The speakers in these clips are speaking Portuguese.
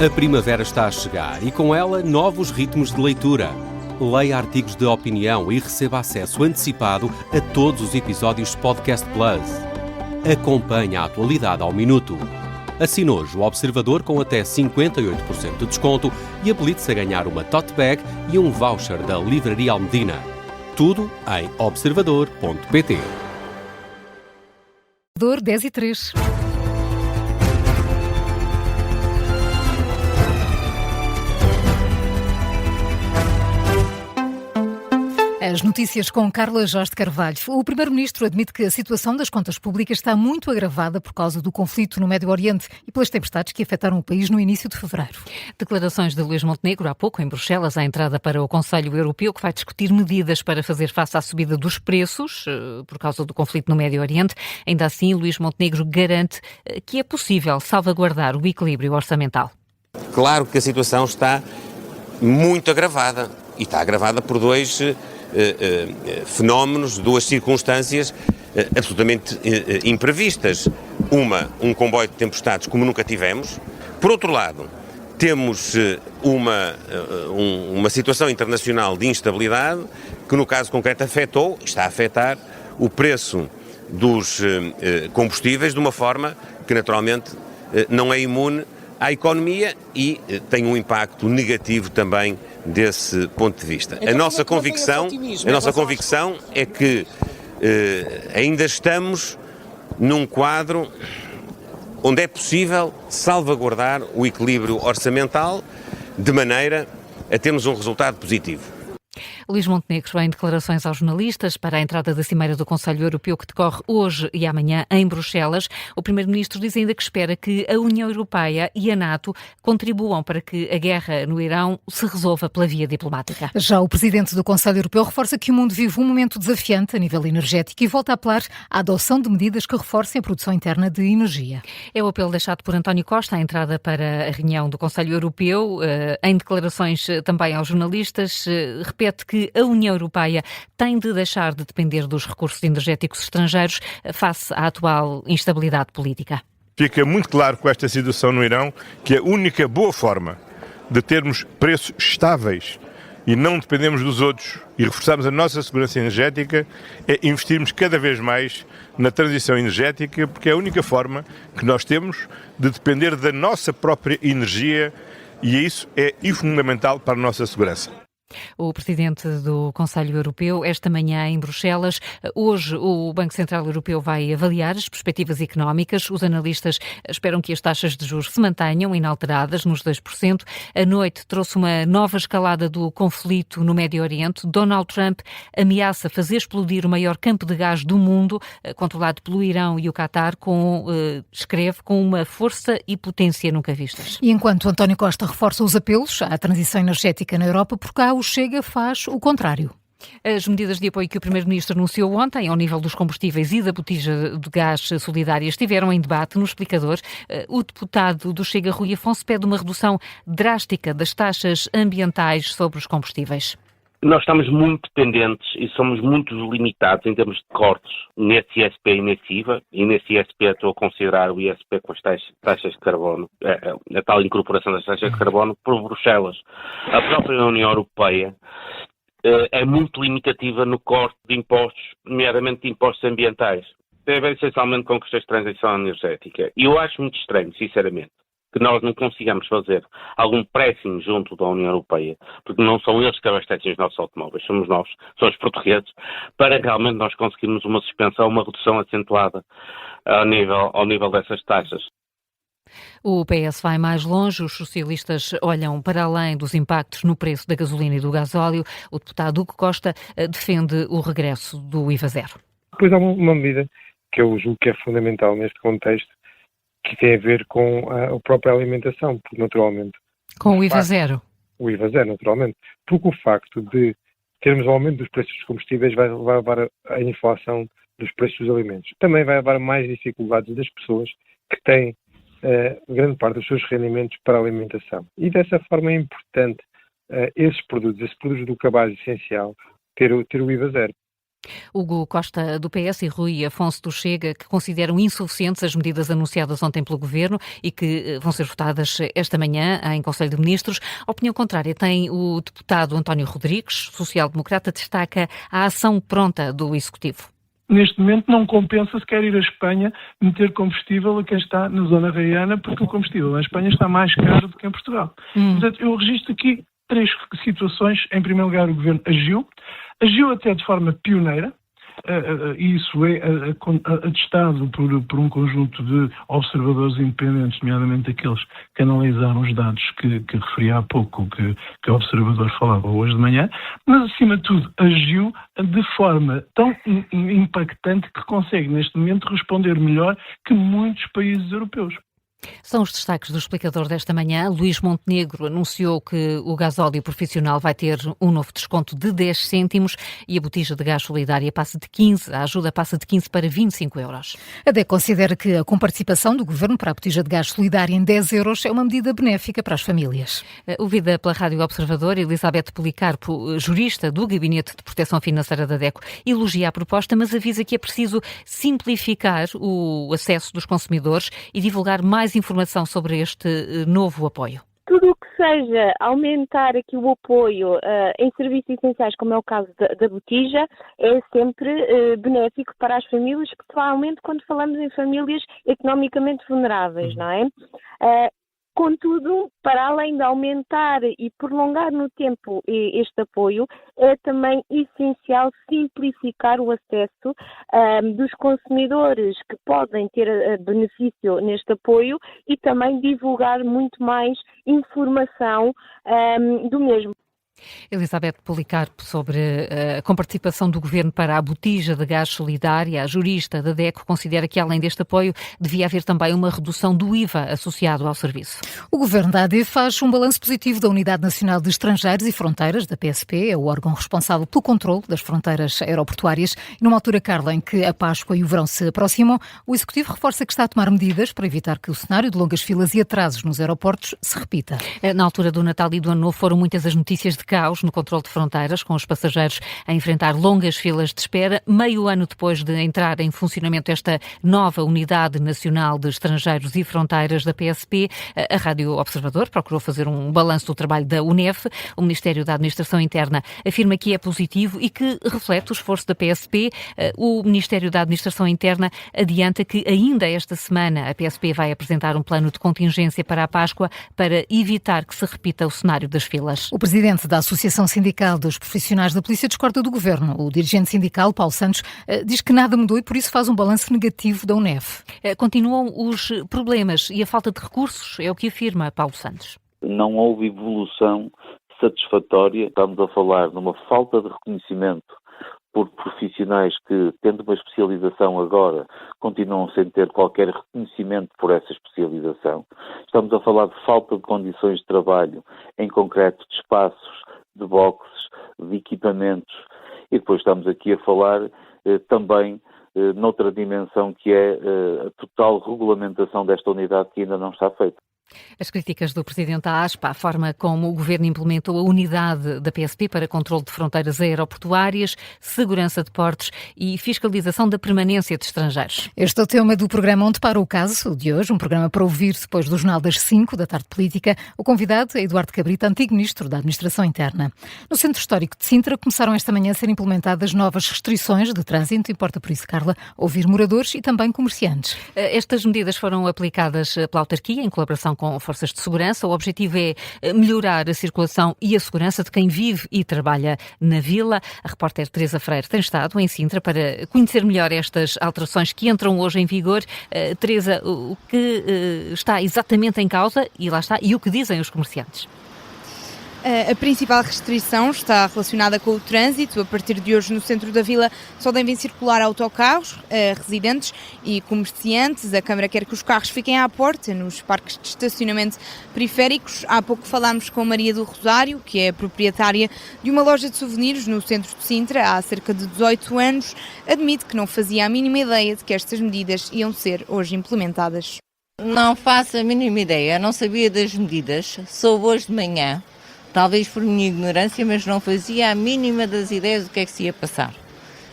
A primavera está a chegar e com ela novos ritmos de leitura. Leia artigos de opinião e receba acesso antecipado a todos os episódios Podcast Plus. Acompanhe a atualidade ao minuto. Assine hoje o Observador com até 58% de desconto e habilite-se a ganhar uma tote bag e um voucher da Livraria Almedina. Tudo em observador.pt. 10:03. As notícias com Carla Jorge de Carvalho. O Primeiro-Ministro admite que a situação das contas públicas está muito agravada por causa do conflito no Médio Oriente e pelas tempestades que afetaram o país no início de fevereiro. Declarações de Luís Montenegro há pouco em Bruxelas, à entrada para o Conselho Europeu, que vai discutir medidas para fazer face à subida dos preços por causa do conflito no Médio Oriente. Ainda assim, Luís Montenegro garante que é possível salvaguardar o equilíbrio orçamental. Claro que a situação está muito agravada e está agravada por dois fenómenos, duas circunstâncias absolutamente imprevistas. Um comboio de tempestades como nunca tivemos. Por outro lado, temos uma situação internacional de instabilidade que no caso concreto está a afetar o preço dos combustíveis de uma forma que naturalmente não é imune à economia e tem um impacto negativo também desse ponto de vista. Então, a nossa convicção é que ainda estamos num quadro onde é possível salvaguardar o equilíbrio orçamental de maneira a termos um resultado positivo. Luís Montenegro em declarações aos jornalistas para a entrada da Cimeira do Conselho Europeu que decorre hoje e amanhã em Bruxelas. O Primeiro-Ministro diz ainda que espera que a União Europeia e a NATO contribuam para que a guerra no Irão se resolva pela via diplomática. Já o Presidente do Conselho Europeu reforça que o mundo vive um momento desafiante a nível energético e volta a apelar à adoção de medidas que reforcem a produção interna de energia. É o apelo deixado por António Costa à entrada para a reunião do Conselho Europeu. Em declarações também aos jornalistas, repete que a União Europeia tem de deixar de depender dos recursos energéticos estrangeiros face à atual instabilidade política. Fica muito claro com esta situação no Irão que a única boa forma de termos preços estáveis e não dependemos dos outros e reforçarmos a nossa segurança energética é investirmos cada vez mais na transição energética, porque é a única forma que nós temos de depender da nossa própria energia e isso é fundamental para a nossa segurança. O Presidente do Conselho Europeu, esta manhã em Bruxelas. Hoje o Banco Central Europeu vai avaliar as perspectivas económicas. Os analistas esperam que as taxas de juros se mantenham inalteradas nos 2%. A noite trouxe uma nova escalada do conflito no Médio Oriente. Donald Trump ameaça fazer explodir o maior campo de gás do mundo, controlado pelo Irão e o Qatar, escreve, com uma força e potência nunca vistas. E enquanto António Costa reforça os apelos à transição energética na Europa, por cá o Chega faz o contrário. As medidas de apoio que o Primeiro-Ministro anunciou ontem ao nível dos combustíveis e da botija de gás solidária estiveram em debate no explicador. O deputado do Chega, Rui Afonso, pede uma redução drástica das taxas ambientais sobre os combustíveis. Nós estamos muito dependentes e somos muito limitados em termos de cortes nesse ISP e nesse IVA, e nesse ISP estou a considerar o ISP com as taxas de carbono, a tal incorporação das taxas de carbono por Bruxelas. A própria União Europeia é muito limitativa no corte de impostos, nomeadamente de impostos ambientais. Tem a ver essencialmente com questões de transição energética. E eu acho muito estranho, sinceramente, que nós não consigamos fazer algum pressing junto da União Europeia, porque não são eles que abastecem os nossos automóveis, somos nós, são os portugueses, para realmente nós conseguirmos uma suspensão, uma redução acentuada ao nível dessas taxas. O PS vai mais longe, os socialistas olham para além dos impactos no preço da gasolina e do gasóleo. O deputado Hugo Costa defende o regresso do IVA zero. Depois há uma medida que eu julgo que é fundamental neste contexto, que tem a ver com a própria alimentação, porque naturalmente... Com o IVA zero? O IVA zero, naturalmente. Porque o facto de termos o aumento dos preços dos combustíveis vai levar à inflação dos preços dos alimentos. Também vai levar a mais dificuldades das pessoas que têm grande parte dos seus rendimentos para a alimentação. E dessa forma é importante esses produtos do cabaz essencial, ter o IVA zero. Hugo Costa, do PS, e Rui Afonso, do Chega, que consideram insuficientes as medidas anunciadas ontem pelo Governo e que vão ser votadas esta manhã em Conselho de Ministros. A opinião contrária tem o deputado António Rodrigues, social-democrata, destaca a ação pronta do Executivo. Neste momento não compensa sequer ir à Espanha meter combustível a quem está na zona raiana, porque o combustível na Espanha está mais caro do que em Portugal. Portanto, eu registro aqui 3 situações. Em primeiro lugar, o Governo agiu até de forma pioneira, e isso é atestado por um conjunto de observadores independentes, nomeadamente aqueles que analisaram os dados que referi há pouco, que o observador falava hoje de manhã, mas acima de tudo agiu de forma tão impactante que consegue neste momento responder melhor que muitos países europeus. São os destaques do explicador desta manhã. Luís Montenegro anunciou que o gasóleo profissional vai ter um novo desconto de 10 cêntimos e a botija de gás solidária a ajuda passa de 15 para 25 euros. A DEC considera que a comparticipação do Governo para a botija de gás solidária em 10 euros é uma medida benéfica para as famílias. Ouvida pela Rádio Observador, Elizabeth Policarpo, jurista do Gabinete de Proteção Financeira da DECO, elogia a proposta, mas avisa que é preciso simplificar o acesso dos consumidores e divulgar mais informação sobre este novo apoio. Tudo o que seja aumentar aqui o apoio em serviços essenciais, como é o caso da botija, é sempre benéfico para as famílias, especialmente quando falamos em famílias economicamente vulneráveis, não é? Contudo, para além de aumentar e prolongar no tempo este apoio, é também essencial simplificar o acesso dos consumidores que podem ter benefício neste apoio e também divulgar muito mais informação do mesmo. Elizabeth Policarpo, sobre a comparticipação do Governo para a botija de gás solidária. A jurista da DECO considera que, além deste apoio, devia haver também uma redução do IVA associado ao serviço. O Governo da AD faz um balanço positivo da Unidade Nacional de Estrangeiros e Fronteiras, da PSP, é o órgão responsável pelo controle das fronteiras aeroportuárias. E numa altura, Carla, em que a Páscoa e o verão se aproximam, o Executivo reforça que está a tomar medidas para evitar que o cenário de longas filas e atrasos nos aeroportos se repita. Na altura do Natal e do Ano Novo foram muitas as notícias de caos no controle de fronteiras, com os passageiros a enfrentar longas filas de espera. Meio ano depois de entrar em funcionamento esta nova Unidade Nacional de Estrangeiros e Fronteiras da PSP, a Rádio Observador procurou fazer um balanço do trabalho da UNEF. O Ministério da Administração Interna afirma que é positivo e que reflete o esforço da PSP. O Ministério da Administração Interna adianta que ainda esta semana a PSP vai apresentar um plano de contingência para a Páscoa para evitar que se repita o cenário das filas. O presidente da Associação Sindical dos Profissionais da Polícia discorda do Governo. O dirigente sindical, Paulo Santos, diz que nada mudou e por isso faz um balanço negativo da UNEF. Continuam os problemas e a falta de recursos, é o que afirma Paulo Santos. Não houve evolução satisfatória. Estamos a falar de uma falta de reconhecimento por profissionais que, tendo uma especialização agora, continuam sem ter qualquer reconhecimento por essa especialização. Estamos a falar de falta de condições de trabalho, em concreto de espaços, de boxes, de equipamentos, e depois estamos aqui a falar também noutra dimensão que é a total regulamentação desta unidade que ainda não está feita. As críticas do Presidente à ASPA à forma como o Governo implementou a unidade da PSP para controle de fronteiras aeroportuárias, segurança de portos e fiscalização da permanência de estrangeiros. Este é o tema do programa Onde Para o Caso de hoje, um programa para ouvir depois do Jornal das 5 da tarde política. O convidado é Eduardo Cabrita, antigo Ministro da Administração Interna. No Centro Histórico de Sintra começaram esta manhã a ser implementadas novas restrições de trânsito. Importa por isso, Carla, ouvir moradores e também comerciantes. Estas medidas foram aplicadas pela autarquia em colaboração com forças de segurança. O objetivo é melhorar a circulação e a segurança de quem vive e trabalha na vila. A repórter Teresa Freire tem estado em Sintra para conhecer melhor estas alterações que entram hoje em vigor. Teresa, o que está exatamente em causa e o que dizem os comerciantes? A principal restrição está relacionada com o trânsito. A partir de hoje, no centro da vila, só devem circular autocarros, residentes e comerciantes. A Câmara quer que os carros fiquem à porta nos parques de estacionamento periféricos. Há pouco falámos com Maria do Rosário, que é proprietária de uma loja de souvenirs no centro de Sintra há cerca de 18 anos. Admite que não fazia a mínima ideia de que estas medidas iam ser hoje implementadas. Não faço a mínima ideia, não sabia das medidas, soube hoje de manhã. Talvez por minha ignorância, mas não fazia a mínima das ideias do que é que se ia passar.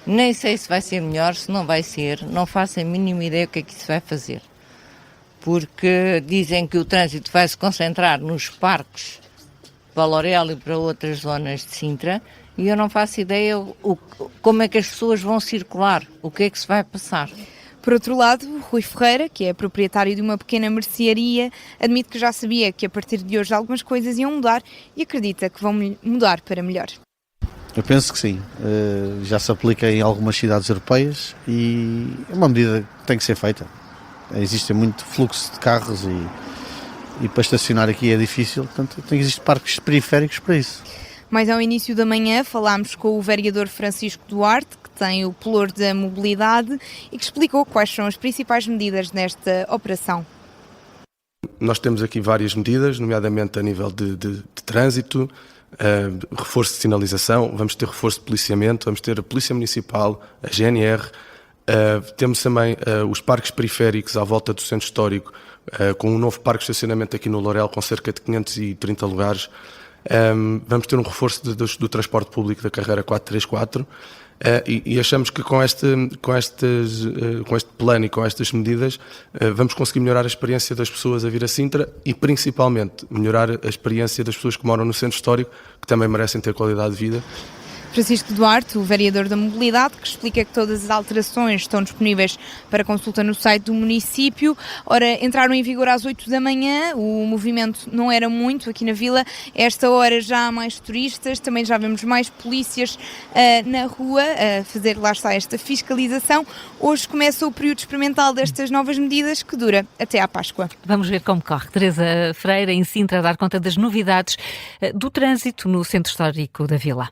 Nem sei se vai ser melhor, se não vai ser, não faço a mínima ideia o que é que isso vai fazer. Porque dizem que o trânsito vai se concentrar nos parques para Lorel e para outras zonas de Sintra, e eu não faço ideia como é que as pessoas vão circular, o que é que se vai passar. Por outro lado, Rui Ferreira, que é proprietário de uma pequena mercearia, admite que já sabia que a partir de hoje algumas coisas iam mudar e acredita que vão mudar para melhor. Eu penso que sim, já se aplica em algumas cidades europeias e é uma medida que tem que ser feita. Existe muito fluxo de carros e para estacionar aqui é difícil, portanto existem parques periféricos para isso. Mais ao início da manhã falámos com o vereador Francisco Duarte, que tem o pelour da mobilidade e que explicou quais são as principais medidas nesta operação. Nós temos aqui várias medidas, nomeadamente a nível de trânsito, reforço de sinalização, vamos ter reforço de policiamento, vamos ter a Polícia Municipal, a GNR, temos também os parques periféricos à volta do centro histórico, com um novo parque de estacionamento aqui no Lorel, com cerca de 530 lugares. Vamos ter um reforço do transporte público da carreira 434 e achamos que com este plano e com estas medidas vamos conseguir melhorar a experiência das pessoas a vir a Sintra e principalmente melhorar a experiência das pessoas que moram no centro histórico, que também merecem ter qualidade de vida. Francisco Duarte, o vereador da mobilidade, que explica que todas as alterações estão disponíveis para consulta no site do município. Ora, entraram em vigor às 8 da manhã, o movimento não era muito aqui na vila. A esta hora já há mais turistas, também já vemos mais polícias na rua a fazer, lá está, esta fiscalização. Hoje começa o período experimental destas novas medidas, que dura até à Páscoa. Vamos ver como corre. Teresa Freira, em Sintra, a dar conta das novidades do trânsito no centro histórico da vila.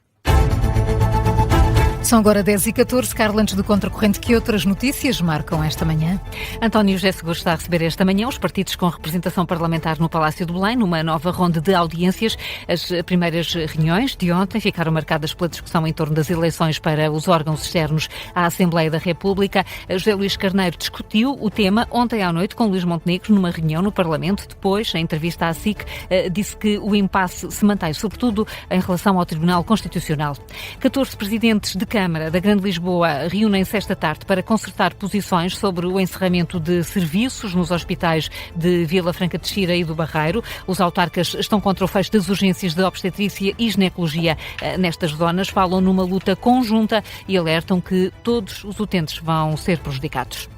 São agora 10h14. Carla, antes do contracorrente, que outras notícias marcam esta manhã? António José Seguro está a receber esta manhã os partidos com representação parlamentar no Palácio de Belém, numa nova ronda de audiências. As primeiras reuniões de ontem ficaram marcadas pela discussão em torno das eleições para os órgãos externos à Assembleia da República. José Luís Carneiro discutiu o tema ontem à noite com Luís Montenegro numa reunião no Parlamento. Depois, em entrevista à SIC, disse que o impasse se mantém, sobretudo em relação ao Tribunal Constitucional. 14 presidentes de Câmara da Grande Lisboa reúnem-se esta tarde para concertar posições sobre o encerramento de serviços nos hospitais de Vila Franca de Xira e do Barreiro. Os autarcas estão contra o fecho das urgências de obstetrícia e ginecologia nestas zonas, falam numa luta conjunta e alertam que todos os utentes vão ser prejudicados.